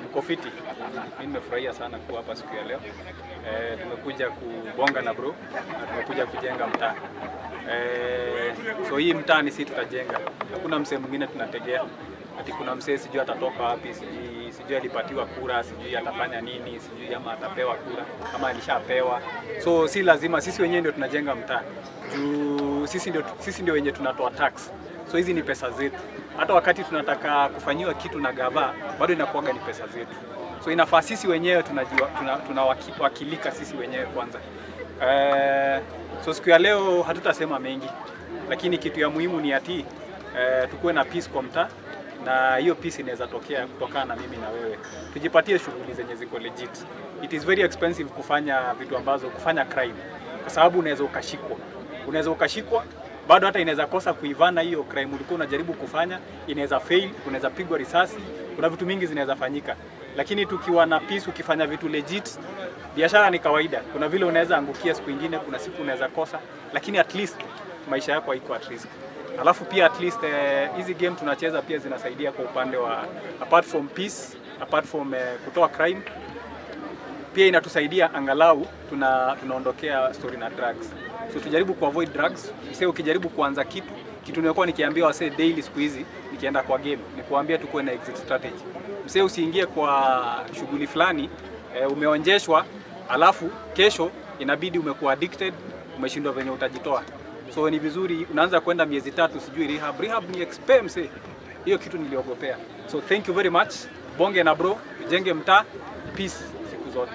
Mko fiti. Mimi nimefurahia sana kuwa hapa siku ya leo. Tumekuja kubonga na bro na tumekuja kujenga mtaa. So hii mtaa ni sisi tutajenga. Hakuna msee mwingine tunategea. Ati kuna msee sijui atatoka wapi, sijui alipatiwa kura, sijui atafanya nini, sijui ama atapewa kura, kama alishapewa. So si lazima, sisi wenyewe ndio tunajenga mtaa. Sisi ndio wenyewe tunatoa tax. So hizi ni pesa zetu. Hata wakati tunataka kufanyiwa kitu na gava, bado inakuwaga ni pesa zetu. So inafaa sisi wenyewe tunawakilika sisi wenyewe kwanza. So siku ya leo hatutasema mengi, lakini kitu ya muhimu ni ati tukuwe na peace kwa mtaa, na hiyo peace inaweza tokea kutokana na mimi na wewe. Tujipatie shughuli zenye ziko legit. It is very expensive kufanya vitu ambazo, kufanya crime, kwa sababu unaweza ukashikwa bado hata inaweza kosa kuivana hiyo crime ulikuwa unajaribu kufanya, inaweza fail, unaweza pigwa risasi, kuna vitu mingi zinaweza fanyika. Lakini tukiwa na peace, ukifanya vitu legit, biashara ni kawaida. Kuna vile unaweza angukia siku nyingine, kuna siku unaweza kosa, lakini at least maisha yako haiko at risk. Alafu pia at least hizi game tunacheza pia zinasaidia kwa upande wa apart from peace, apart from kutoa crime, pia inatusaidia angalau tunaondokea story na drugs. So tujaribu kuavoid drugs. Msee ukijaribu kuanza kitu nimekuwa nikiambia wasee daily siku hizi nikienda kwa game, ni kuambia tukuwe na exit strategy. Msee usiingie kwa shughuli fulani umeonjeshwa, alafu kesho inabidi umekuwa addicted, umeshindwa venye utajitoa. So ni vizuri unaanza kwenda miezi 3 sijui rehab ni expensive. Hiyo kitu niliogopea. So thank you very much. Bonge na bro, ujenge mtaa, peace siku zote.